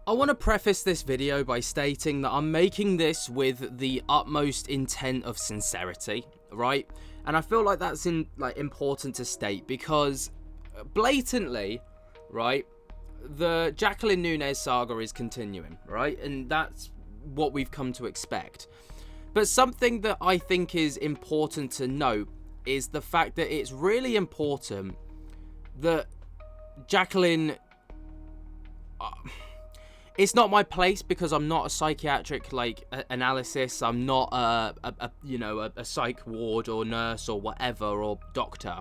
I want to preface this video by stating that I'm making this with the utmost intent of sincerity, right? And I feel like that's important to state because blatantly, right, the Jacqueline Nunez saga is continuing, right? And that's what we've come to expect. But something that I think is important to note is the fact that it's really important that Jacqueline... it's not my place because I'm not a psychiatric analysis. I'm not a psych ward or nurse or whatever or doctor.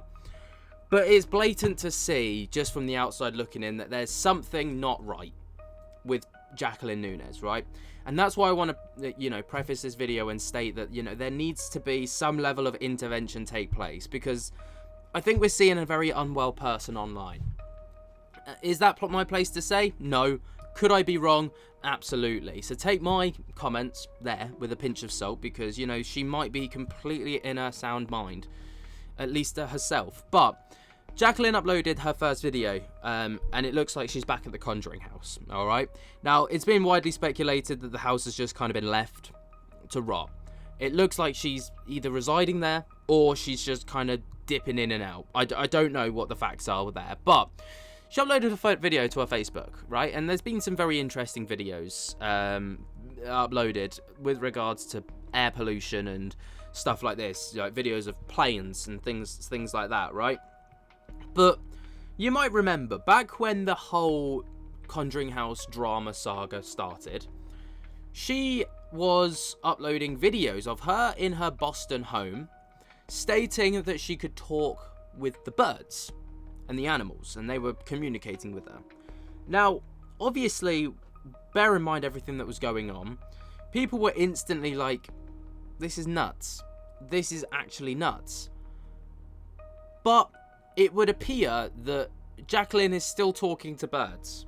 But it's blatant to see just from the outside looking in that there's something not right with Jacqueline Nunez, right? And that's why I want to preface this video and state that there needs to be some level of intervention take place because I think we're seeing a very unwell person online. Is that my place to say? No. Could I be wrong? Absolutely. So take my comments there with a pinch of salt because, she might be completely in her sound mind, at least herself. But Jacqueline uploaded her first video, and it looks like she's back at the Conjuring House, all right? Now, it's been widely speculated that the house has just kind of been left to rot. It looks like she's either residing there or she's just kind of dipping in and out. I don't know what the facts are there, but... she uploaded a video to her Facebook, right? And there's been some very interesting videos uploaded with regards to air pollution and stuff like this, like videos of planes and things like that, right? But you might remember back when the whole Conjuring House Drama saga started, she was uploading videos of her in her Boston home stating that she could talk with the birds and the animals, and they were communicating with her. Now, obviously, bear in mind everything that was going on, people were instantly like, this is nuts. This is actually nuts. But it would appear that Jacqueline is still talking to birds.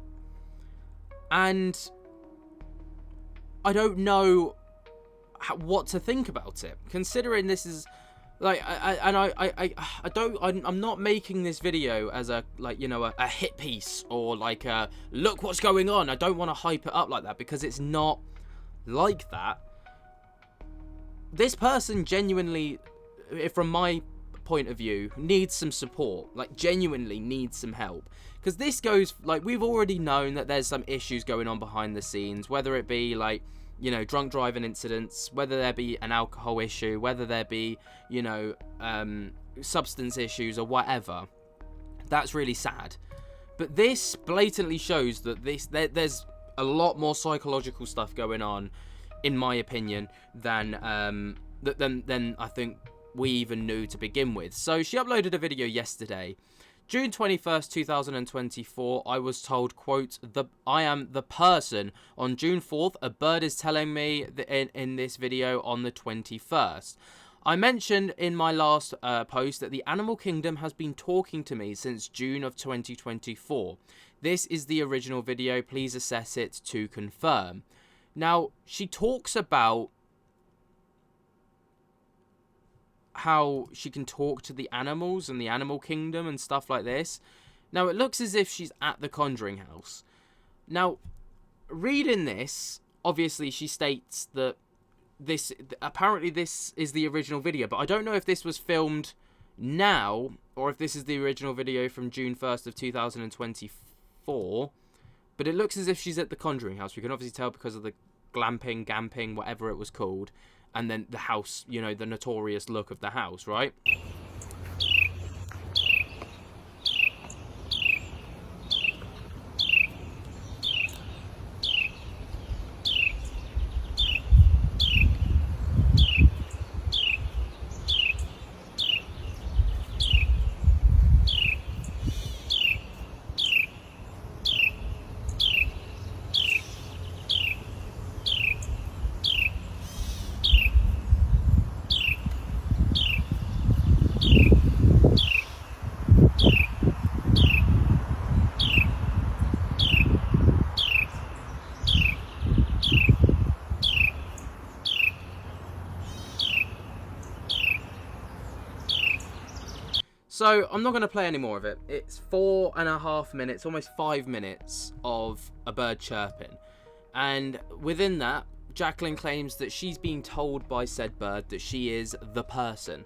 And I don't know what to think about it, considering this is... I'm not making this video as a hit piece or look what's going on. I don't want to hype it up like that because it's not like that. This person genuinely, from my point of view, needs some support. Genuinely needs some help. Because this goes, we've already known that there's some issues going on behind the scenes, whether it be drunk driving incidents, whether there be an alcohol issue, whether there be, substance issues or whatever. That's really sad. But this blatantly shows that there's a lot more psychological stuff going on, in my opinion, than I think we even knew to begin with. So she uploaded a video yesterday. June 21st, 2024, I was told, quote, I am the person. On June 4th, a bird is telling me that in this video on the 21st. I mentioned in my last post that the animal kingdom has been talking to me since June of 2024. This is the original video. Please assess it to confirm. Now, she talks about how she can talk to the animals and the animal kingdom and stuff like this. Now, it looks as if she's at the Conjuring House. Now, reading this, obviously she states that apparently this is the original video, but I don't know if this was filmed now or if this is the original video from June 1st of 2024, but it looks as if she's at the Conjuring House. We can obviously tell because of the gamping, whatever it was called. And then the house, the notorious look of the house, right? So I'm not going to play any more of it. It's 4.5 minutes, almost 5 minutes of a bird chirping. And within that, Jacqueline claims that she's being told by said bird that she is the person.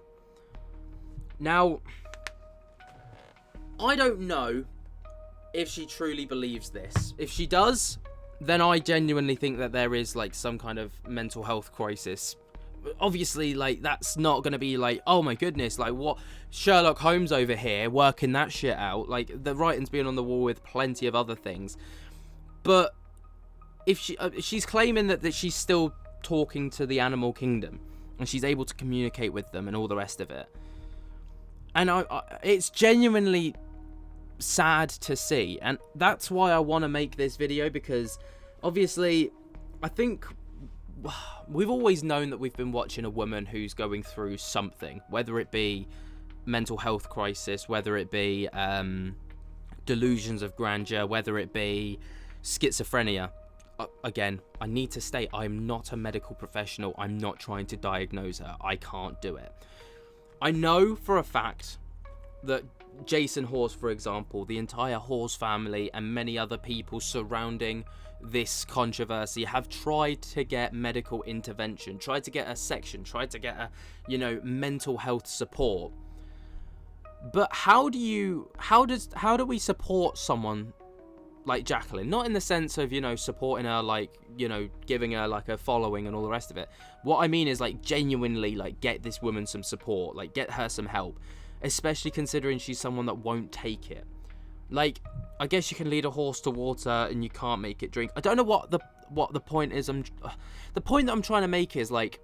Now, I don't know if she truly believes this. If she does, then I genuinely think that there is like some kind of mental health crisis. Obviously, like, that's not going to be like, oh my goodness, like, what, Sherlock Holmes over here working that shit out. Like, the writing's been on the wall with plenty of other things. But if she's claiming that she's still talking to the animal kingdom and she's able to communicate with them and all the rest of it, and it's genuinely sad to see, and that's why I want to make this video, because obviously I think we've always known that we've been watching a woman who's going through something, whether it be mental health crisis, whether it be delusions of grandeur, whether it be schizophrenia. Again, I need to state, I'm not a medical professional. I'm not trying to diagnose her. I can't do it. I know for a fact that Jason Hawes, for example, the entire Hawes family and many other people surrounding this controversy have tried to get medical intervention, tried to get a section, tried to get a, mental health support. But how do we support someone like Jacqueline? Not in the sense of, supporting her, like, giving her like a following and all the rest of it. What I mean is, like, genuinely, like, get this woman some support, like, get her some help, especially considering she's someone that won't take it. Like, I guess you can lead a horse to water and you can't make it drink. I don't know what the point is. The point that I'm trying to make is, like,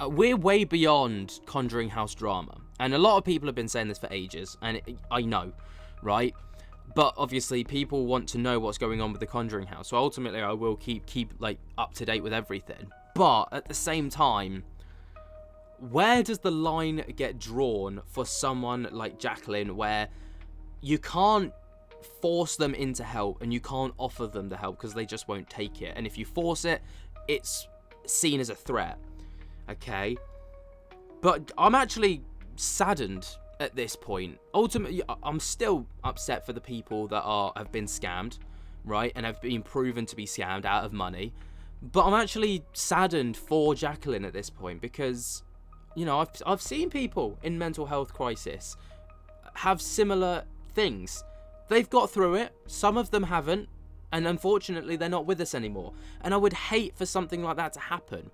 we're way beyond Conjuring House Drama, and a lot of people have been saying this for ages, and I know, right? But obviously people want to know what's going on with the Conjuring House, so ultimately I will keep like up to date with everything. But at the same time, where does the line get drawn for someone like Jacqueline, where you can't force them into help and you can't offer them the help because they just won't take it? And if you force it, it's seen as a threat. Okay? But I'm actually saddened at this point. Ultimately, I'm still upset for the people that have been scammed, right? And have been proven to be scammed out of money. But I'm actually saddened for Jacqueline at this point, because, I've seen people in mental health crisis have similar things. They've got through it. Some of them haven't. And unfortunately, they're not with us anymore. And I would hate for something like that to happen.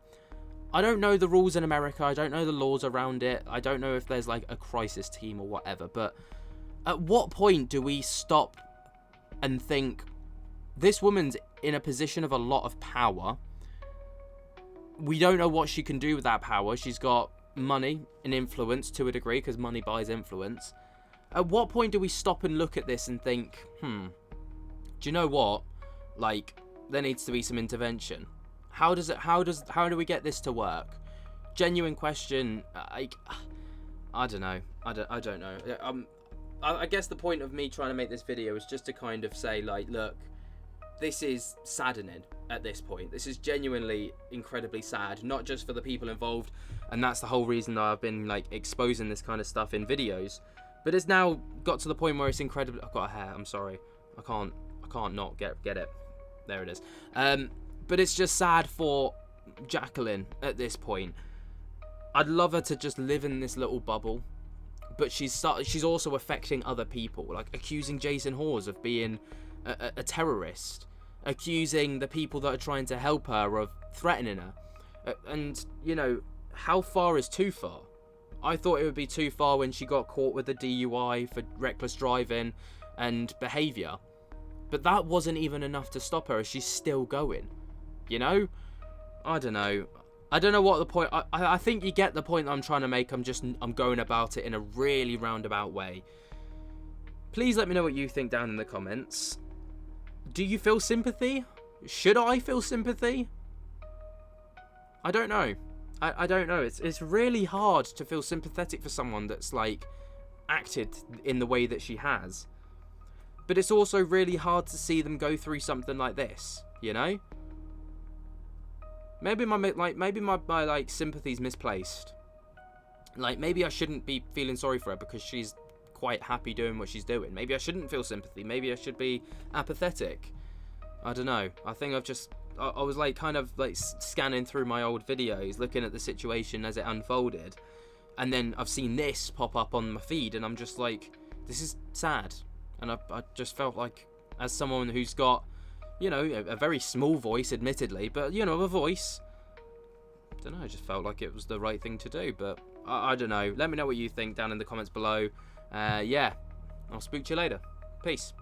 I don't know the rules in America. I don't know the laws around it. I don't know if there's like a crisis team or whatever. But at what point do we stop and think, this woman's in a position of a lot of power. We don't know what she can do with that power. She's got money and influence to a degree, because money buys influence. At what point do we stop and look at this and think, do you know what? Like, there needs to be some intervention. How do we get this to work? Genuine question. I don't know. I don't know. I guess the point of me trying to make this video is just to kind of say, like, look, this is saddening at this point. This is genuinely incredibly sad, not just for the people involved, and that's the whole reason that I've been like exposing this kind of stuff in videos. But it's now got to the point where it's incredibly. I've got a hair. I'm sorry. I can't not get it. There it is. But it's just sad for Jacqueline at this point. I'd love her to just live in this little bubble, but she's also affecting other people, like accusing Jason Hawes of being a terrorist, accusing the people that are trying to help her of threatening her. And, how far is too far? I thought it would be too far when she got caught with a DUI for reckless driving and behaviour. But that wasn't even enough to stop her, as she's still going. I don't know. I don't know what the point. I think you get the point that I'm trying to make. I'm going about it in a really roundabout way. Please let me know what you think down in the comments. Do you feel sympathy? Should I feel sympathy? I don't know. I don't know. It's really hard to feel sympathetic for someone that's like acted in the way that she has. But it's also really hard to see them go through something like this, Maybe my sympathy's misplaced. Like, maybe I shouldn't be feeling sorry for her because she's quite happy doing what she's doing. Maybe I shouldn't feel sympathy. Maybe I should be apathetic. I don't know. I think I was like kind of like scanning through my old videos, looking at the situation as it unfolded, and then I've seen this pop up on my feed, and I'm just like, this is sad. And I just felt like, as someone who's got, you know, a very small voice, admittedly, but, you know, a voice, I don't know, I just felt like it was the right thing to do. But I don't know. Let me know what you think down in the comments below. Yeah, I'll speak to you later. Peace.